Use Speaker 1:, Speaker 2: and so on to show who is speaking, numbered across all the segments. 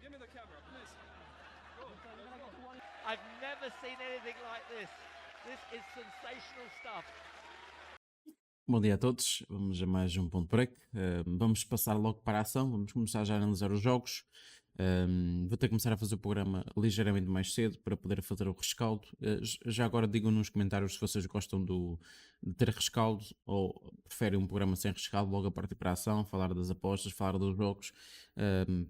Speaker 1: I've never seen anything like this. This is sensational stuff.
Speaker 2: Bom dia a todos, vamos a mais um ponto break. Vamos passar logo para a ação, vamos começar já a analisar os jogos. Vou ter que começar a fazer o programa ligeiramente mais cedo para poder fazer o rescaldo. Já agora digam nos comentários se vocês gostam de ter rescaldo ou preferem um programa sem rescaldo, logo a partir para a ação, falar das apostas, falar dos jogos,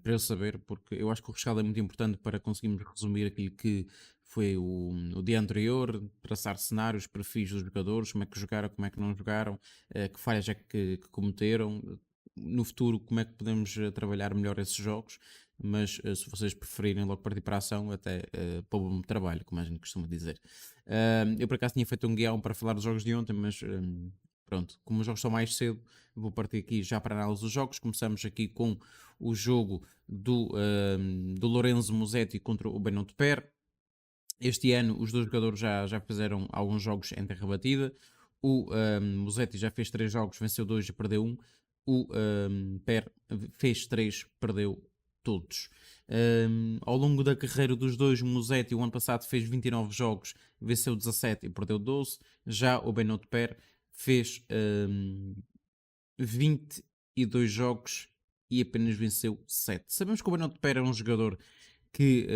Speaker 2: para eu saber, porque eu acho que o rescaldo é muito importante para conseguirmos resumir aquilo que foi o dia anterior, traçar cenários, perfis dos jogadores, como é que jogaram, como é que não jogaram, que falhas é que cometeram, no futuro como é que podemos trabalhar melhor esses jogos, mas se vocês preferirem logo partir para a ação, até poupa-me trabalho, como a gente costuma dizer. Eu por acaso tinha feito um guião para falar dos jogos de ontem, mas pronto, como os jogos são mais cedo, vou partir aqui já para a análise dos jogos. Começamos aqui com o jogo do Lorenzo Musetti contra o Benotto Per. Este ano os dois jogadores já fizeram alguns jogos em terra batida. O Musetti já fez 3 jogos, venceu 2 e perdeu 1. O Per fez 3, perdeu todos. Ao longo da carreira dos dois, o Musetti o ano passado fez 29 jogos, venceu 17 e perdeu 12. Já o Benotto Per fez 22 jogos e apenas venceu 7. Sabemos que o Benotto Per é um jogador que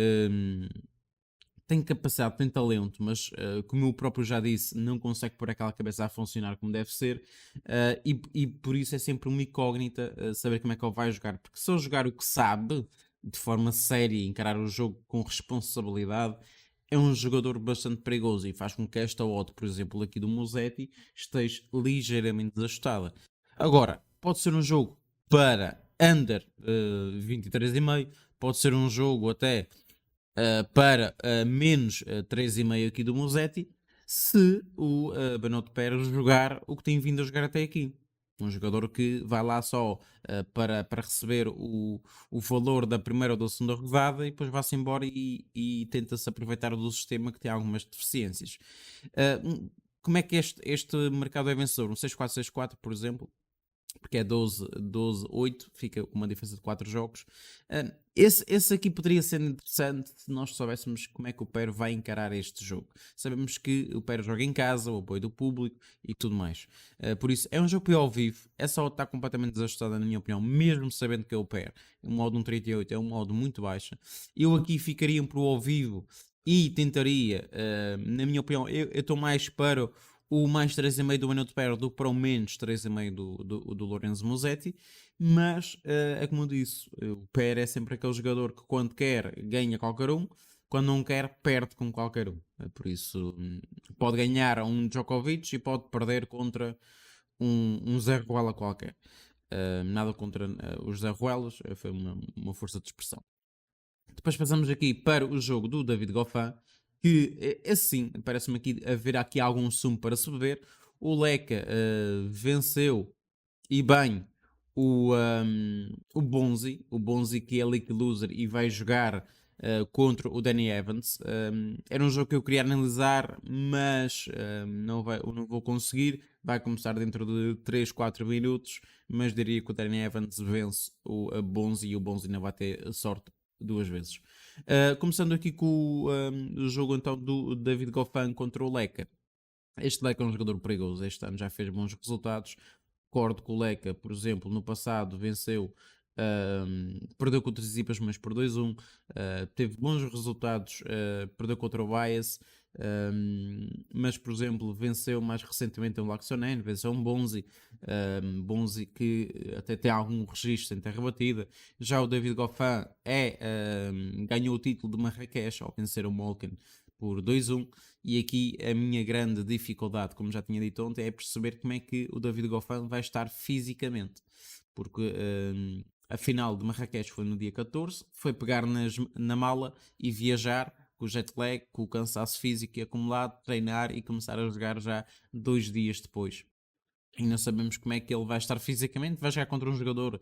Speaker 2: tem capacidade, tem talento, mas como eu próprio já disse, não consegue pôr aquela cabeça a funcionar como deve ser, e por isso é sempre uma incógnita saber como é que ele vai jogar, porque se ele jogar o que sabe, de forma séria, encarar o jogo com responsabilidade, é um jogador bastante perigoso e faz com que esta odd, por exemplo, aqui do Musetti, esteja ligeiramente desajustada. Agora, pode ser um jogo para under 23,5, pode ser um jogo até para menos 3,5 aqui do Musetti, se o Benotto Pérez jogar o que tem vindo a jogar até aqui. Um jogador que vai lá só para receber o valor da primeira ou da segunda rodada e depois vai-se embora e tenta-se aproveitar do sistema que tem algumas deficiências. Como é que este mercado é vencedor? Um 6-4-6-4, por exemplo, porque é 12-8, fica com uma diferença de 4 jogos. Esse aqui poderia ser interessante se nós soubéssemos como é que o Pero vai encarar este jogo. Sabemos que o Pero joga em casa, o apoio do público e tudo mais. Por isso, é um jogo para ir ao vivo. Essa odd está completamente desajustada, na minha opinião, mesmo sabendo que é o Pero. Um modo 1,38 é um modo muito baixa. Eu aqui ficaria para o ao vivo e tentaria, na minha opinião, eu estou mais para o mais 3,5 do Benotto Per do que para o menos 3,5 do Lorenzo Musetti, mas é como eu disse, o Per é sempre aquele jogador que quando quer ganha qualquer um, quando não quer perde com qualquer um. Por isso pode ganhar a um Djokovic e pode perder contra um Zé Ruela qualquer. Nada contra os Zé Ruelas, foi uma força de expressão. Depois passamos aqui para o jogo do David Goffin, que assim parece-me aqui haver aqui algum sumo para se beber. O Leca venceu e bem o Bonzi que é League Loser e vai jogar contra o Danny Evans. Era um jogo que eu queria analisar, mas não vou conseguir. Vai começar dentro de 3, 4 minutos, mas diria que o Danny Evans vence o Bonzi e o Bonzi ainda vai ter sorte 2 vezes. Começando aqui com o jogo então do David Goffin contra o Leca. Este Leca é um jogador perigoso, este ano já fez bons resultados. Recordo que o Leca, por exemplo, no passado venceu, perdeu contra o Tsitsipas, mas por 2-1, teve bons resultados, perdeu contra o Bias, mas por exemplo venceu mais recentemente um Laxonen, venceu um Bonzi, Bonzi que até tem algum registro em terra batida. Já o David Goffin ganhou o título de Marrakech ao vencer o Molken por 2-1, e aqui a minha grande dificuldade, como já tinha dito ontem, é perceber como é que o David Goffin vai estar fisicamente, porque a final de Marrakech foi no dia 14, foi pegar na mala e viajar com o jet lag, com o cansaço físico acumulado, treinar e começar a jogar já 2 dias depois. E não sabemos como é que ele vai estar fisicamente. Vai jogar contra um jogador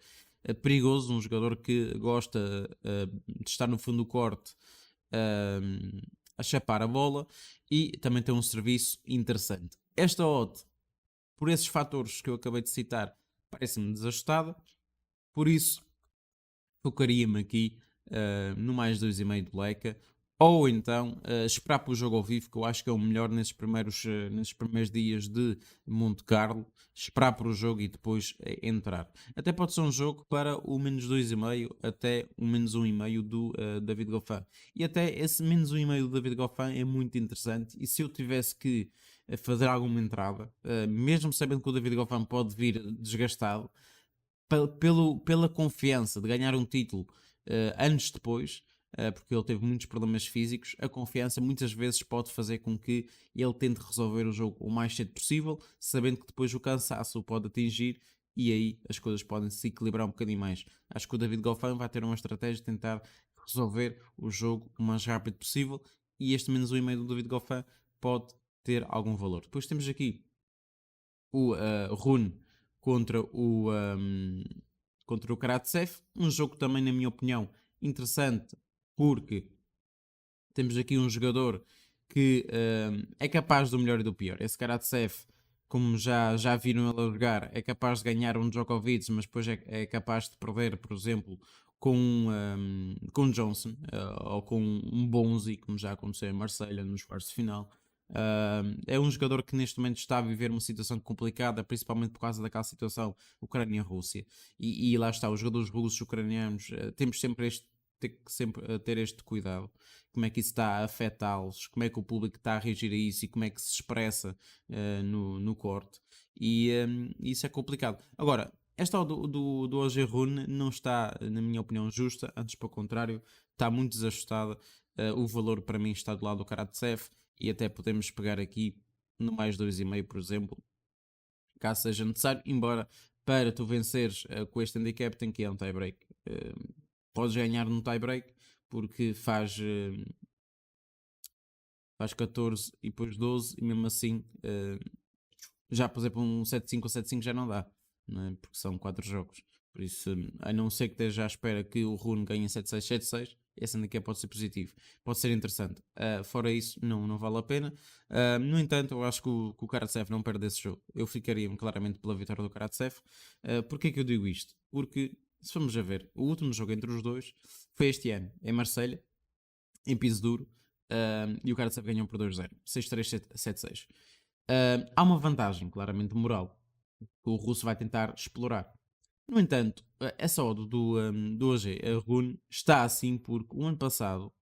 Speaker 2: perigoso, um jogador que gosta de estar no fundo do corte a chapar a bola e também tem um serviço interessante. Esta odd, por esses fatores que eu acabei de citar, parece-me desajustada, por isso focaria-me aqui no mais 2,5 do Leica, ou então esperar para o jogo ao vivo, que eu acho que é o melhor nesses primeiros dias de Monte Carlo, esperar para o jogo e depois entrar. Até pode ser um jogo para o menos 2,5 até o menos 1,5 do David Goffin. E até esse menos 1,5 do David Goffin é muito interessante, e se eu tivesse que fazer alguma entrada, mesmo sabendo que o David Goffin pode vir desgastado, pela confiança de ganhar um título anos depois, porque ele teve muitos problemas físicos, a confiança muitas vezes pode fazer com que ele tente resolver o jogo o mais cedo possível, sabendo que depois o cansaço o pode atingir e aí as coisas podem se equilibrar um bocadinho mais. Acho que o David Goffin vai ter uma estratégia de tentar resolver o jogo o mais rápido possível e este menos 1,5 do David Goffin pode ter algum valor. Depois temos aqui o Rune contra o Karatsev. Um jogo também, na minha opinião, interessante, porque temos aqui um jogador que é capaz do melhor e do pior. Esse Karatsev, como já viram ele a jogar, é capaz de ganhar um Djokovic, mas depois é capaz de perder, por exemplo, com Johnson ou com um Bonzi, como já aconteceu em Marselha nos quartos de final. É um jogador que neste momento está a viver uma situação complicada, principalmente por causa daquela situação Ucrânia-Rússia. E lá está, os jogadores russos ucranianos, temos sempre ter este cuidado. Como é que isso está a afetá-los, como é que o público está a reagir a isso e como é que se expressa no corte. E isso é complicado. Agora, esta do OG Rune não está, na minha opinião, justa, antes pelo contrário, está muito desajustada. O valor para mim está do lado do Karatsev e até podemos pegar aqui no mais 2,5, por exemplo, caso seja necessário, embora para tu venceres com este handicap tem que ir a um tie-break. Podes ganhar num tie-break porque faz 14 e depois 12 e mesmo assim já, por exemplo, um 7-5 ou 7-5 já não dá, não é? Porque são 4 jogos. Por isso, a não ser que esteja à espera que o Rune ganhe 7-6, 7-6, esse handicap pode ser positivo, pode ser interessante. Fora isso, não vale a pena. No entanto, eu acho que o Karatsev não perde esse jogo. Eu ficaria claramente pela vitória do Karatsev. Porquê que eu digo isto? Porque, se formos a ver, o último jogo entre os dois foi este ano, em Marselha, em piso duro, e o Karatsev ganhou por 2-0, 6-3, 7-6. Há uma vantagem, claramente, moral, que o russo vai tentar explorar. No entanto, essa odd do OG Rune está assim porque o ano passado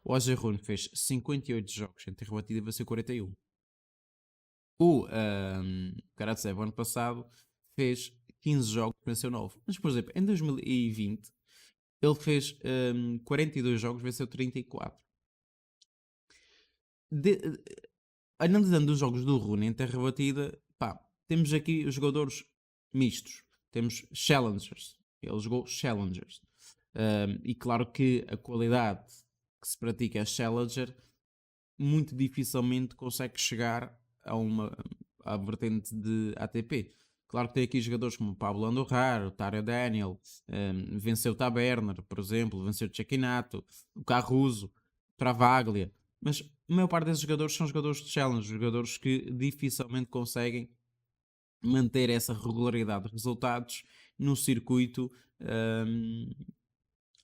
Speaker 2: o OG Rune fez 58 jogos entre rebatida e venceu 41. O Karatsev, o ano passado, fez 15 jogos e venceu 9. Mas, por exemplo, em 2020, ele fez 42 jogos e venceu 34. Analisando os jogos do Rune em terra batida, pá, temos aqui os jogadores mistos. Temos challengers. Ele jogou challengers. E claro que a qualidade que se pratica é challenger muito dificilmente consegue chegar à vertente de ATP. Claro que tem aqui jogadores como o Pablo Andorrar, o Tarek Daniel, venceu o Taberner, por exemplo, venceu o Cecchinato, o Caruso, o Travaglia, mas a maior parte desses jogadores são jogadores de challenge, jogadores que dificilmente conseguem manter essa regularidade de resultados no circuito, um,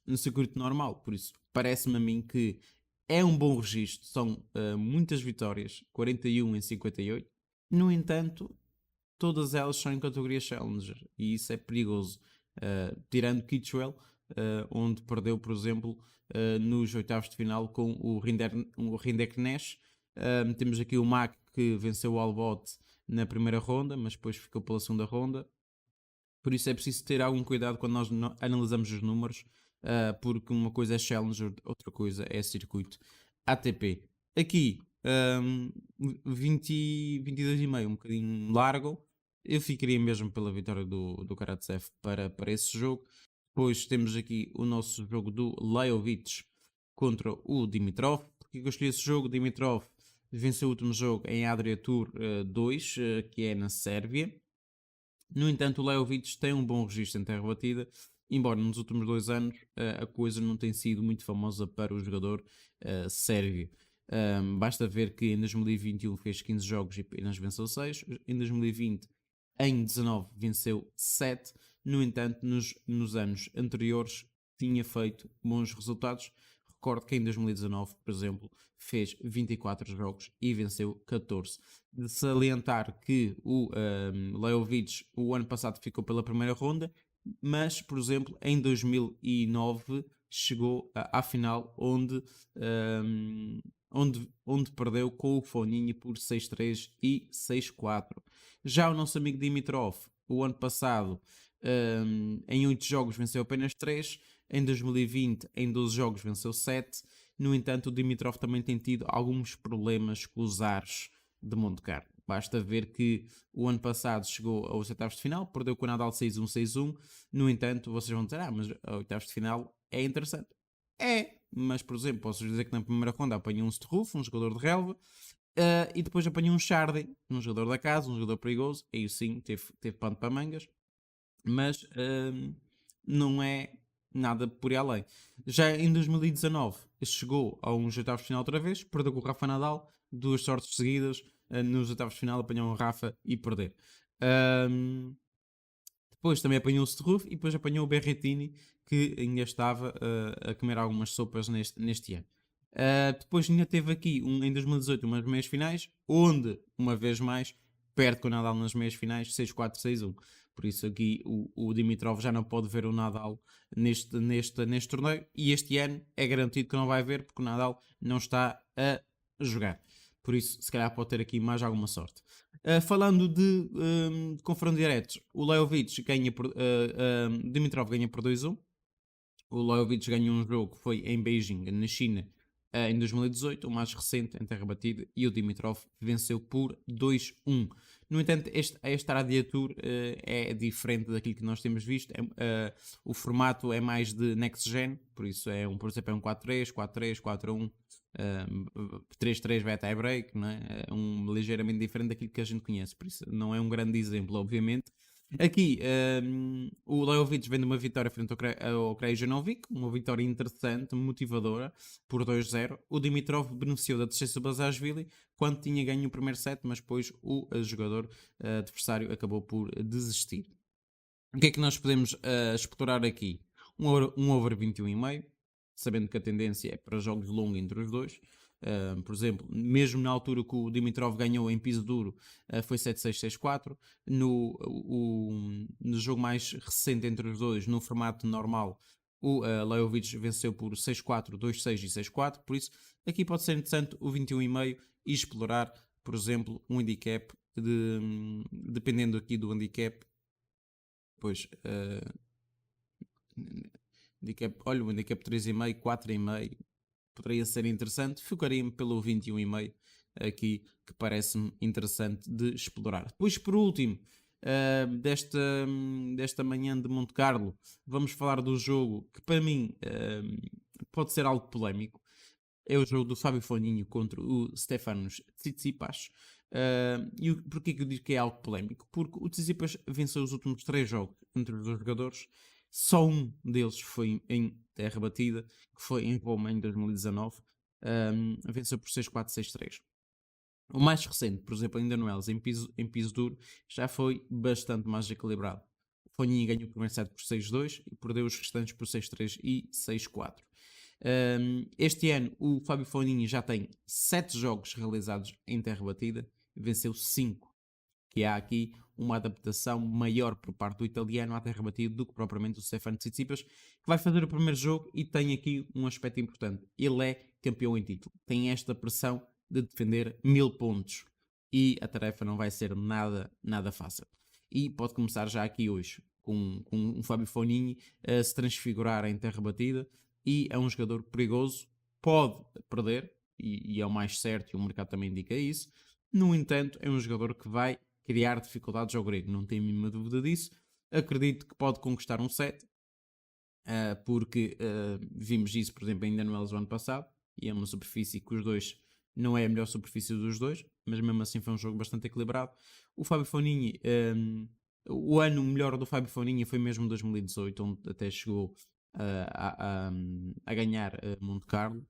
Speaker 2: no circuito normal. Por isso, parece-me a mim que é um bom registro, são muitas vitórias, 41 em 58. No entanto, todas elas são em categoria Challenger e isso é perigoso. Tirando Kitchwell, onde perdeu, por exemplo, nos oitavos de final com o Rinderknecht Nash. Temos aqui o Mac que venceu o Albot na primeira ronda, mas depois ficou pela segunda ronda. Por isso é preciso ter algum cuidado quando nós analisamos os números, porque uma coisa é Challenger, outra coisa é circuito ATP. Aqui, 22,5, um bocadinho largo. Eu ficaria mesmo pela vitória do Karatsev para esse jogo. Depois temos aqui o nosso jogo do Lajovic contra o Dimitrov. Porque eu escolhi esse jogo? Dimitrov venceu o último jogo em Adria Tour 2, que é na Sérvia. No entanto, o Lajovic tem um bom registro em terra batida, embora nos últimos 2 anos a coisa não tenha sido muito famosa para o jogador sérvio. Basta ver que em 2021 fez 15 jogos e apenas venceu 6. Em 2020, em 19, venceu 7. No entanto, nos anos anteriores, tinha feito bons resultados. Recordo que em 2019, por exemplo, fez 24 jogos e venceu 14. De salientar que o Leovic o ano passado ficou pela primeira ronda, mas, por exemplo, em 2009 chegou à final onde perdeu com o Foninho por 6-3 e 6-4. Já o nosso amigo Dimitrov, o ano passado, em 8 jogos venceu apenas 3, em 2020 em 12 jogos venceu 7. No entanto, o Dimitrov também tem tido alguns problemas com os ares de Monte Carlo. Basta ver que o ano passado chegou aos oitavos de final, perdeu com o Nadal 6-1, 6-1. No entanto, vocês vão dizer, mas a oitavos de final é interessante. É, mas por exemplo, posso dizer que na primeira ronda apanhou um Struff, um jogador de relva, e depois apanhou um Chardy, um jogador da casa, um jogador perigoso. Aí sim, teve pano para mangas, mas não é nada por aí além. Já em 2019 chegou a uns oitavos de final outra vez, perdeu com o Rafa Nadal, duas sortes seguidas, nos oitavos de final apanhou o Rafa e perder. Depois também apanhou o Struff e depois apanhou o Berrettini, que ainda estava a comer algumas sopas neste ano. Depois ainda teve aqui em 2018 umas meias finais, onde uma vez mais perde com o Nadal nas meias finais 6-4, 6-1. Por isso aqui o Dimitrov já não pode ver o Nadal neste torneio, e este ano é garantido que não vai ver, porque o Nadal não está a jogar. Por isso, se calhar pode ter aqui mais alguma sorte. Falando de confronto diretos, o Leovic ganha por, Dimitrov ganha por 2-1. O Leovic ganhou um jogo que foi em Beijing, na China, em 2018, o mais recente, em terra batida, e o Dimitrov venceu por 2-1. No entanto, este Arabia Tour é diferente daquilo que nós temos visto. O formato é mais de next gen, por isso por exemplo, é um 4-3, 4-3, 4-1, 3-3 vai até break, não é? É ligeiramente diferente daquilo que a gente conhece, por isso não é um grande exemplo, obviamente. Aqui o Leovic vem de uma vitória frente ao Krajinovic, uma vitória interessante, motivadora, por 2-0. O Dimitrov beneficiou da descida do Basarsvili quando tinha ganho o primeiro set, mas depois o jogador adversário acabou por desistir. O que é que nós podemos explorar aqui? Um over 21,5, sabendo que a tendência é para jogos longos entre os dois. Por exemplo, mesmo na altura que o Dimitrov ganhou em piso duro, foi 7-6, 6-4. No jogo mais recente entre os dois, no formato normal, o Leovic venceu por 6-4, 2-6 e 6-4. Por isso, aqui pode ser interessante o 21,5 e explorar, por exemplo, um handicap, dependendo aqui do handicap. Pois, olha, o handicap 3,5, 4,5 poderia ser interessante. Ficaria-me pelo 21,5 aqui, que parece-me interessante de explorar. Depois, por último, desta manhã de Monte Carlo, vamos falar do jogo que para mim pode ser algo polémico. É o jogo do Fábio Foninho contra o Stefanos Tsitsipas. E porquê que eu digo que é algo polémico? Porque o Tsitsipas venceu os últimos 3 jogos entre os dois jogadores. Só um deles foi em terra batida, que foi em Roma em 2019. Venceu por 6-4, 6-3. O mais recente, por exemplo, ainda no Elas, em piso duro, já foi bastante mais equilibrado. O Foninho ganhou o primeiro set por 6-2 e perdeu os restantes por 6-3 e 6-4. Este ano o Fábio Foninho já tem 7 jogos realizados em terra batida, venceu 5, que há aqui uma adaptação maior por parte do italiano à terra batida do que propriamente o Stefano Tsitsipas, que vai fazer o primeiro jogo e tem aqui um aspecto importante: ele é campeão em título, tem esta pressão de defender 1000 pontos e a tarefa não vai ser nada fácil. E pode começar já aqui hoje com o Fábio Foninho a se transfigurar em terra batida, e é um jogador perigoso, pode perder, e é o mais certo, e o mercado também indica isso. No entanto, é um jogador que vai criar dificuldades ao grego, não tenho a mínima dúvida disso. Acredito que pode conquistar um set, porque vimos isso, por exemplo, ainda no Elas o ano passado, e é uma superfície que os dois, não é a melhor superfície dos dois, mas mesmo assim foi um jogo bastante equilibrado. O Fábio Foninho, o ano melhor do Fábio Foninho foi mesmo 2018, onde até chegou a ganhar Monte Carlo.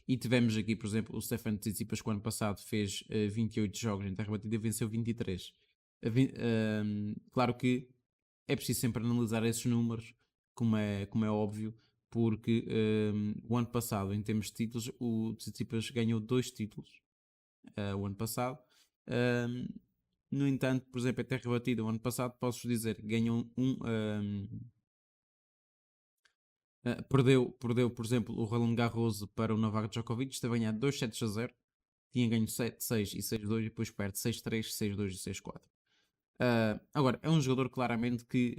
Speaker 2: E tivemos aqui, por exemplo, o Stefano Tsitsipas, que o ano passado fez 28 jogos em terra batida e venceu 23. Claro que é preciso sempre analisar esses números como é óbvio, porque o ano passado, em termos de títulos, o Tsitsipas ganhou 2 títulos o ano passado. No entanto, por exemplo, é terra batida o ano passado, posso dizer, ganhou perdeu, por exemplo, o Roland Garros para o Novak Djokovic, esteve a ganhar 2 sets a 0, tinha ganho 7-6 e 6-2 e depois perde 6-3, 6-2 e 6-4. Agora, é um jogador claramente que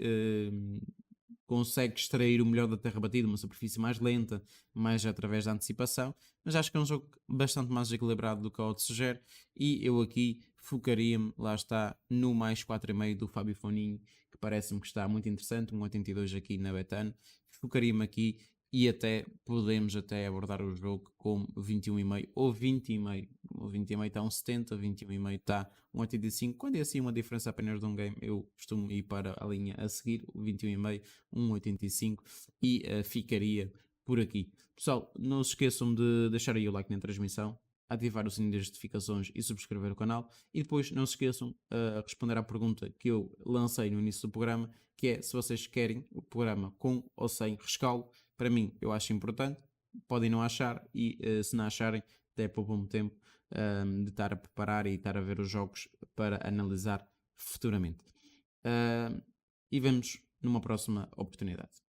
Speaker 2: consegue extrair o melhor da terra batida, uma superfície mais lenta, mais através da antecipação, mas acho que é um jogo bastante mais equilibrado do que o Odsegere, e eu aqui focaria-me, lá está, no mais 4,5 do Fábio Foninho, que parece-me que está muito interessante, um 82 aqui na Betano, focaria-me aqui e até podemos até abordar o jogo com 21,5 ou 20,5. O 20,5 está um 70, 21,5 está um 85. Quando é assim uma diferença apenas de um game, eu costumo ir para a linha a seguir, o 21,5, 1,85 e ficaria por aqui. Pessoal, não se esqueçam de deixar aí o like na transmissão, ativar o sininho das notificações e subscrever o canal. E depois não se esqueçam de responder à pergunta que eu lancei no início do programa, que é se vocês querem o programa com ou sem rescaldo. Para mim, eu acho importante, podem não achar, e se não acharem, até poupam-me tempo de estar a preparar e estar a ver os jogos para analisar futuramente. E vemos numa próxima oportunidade.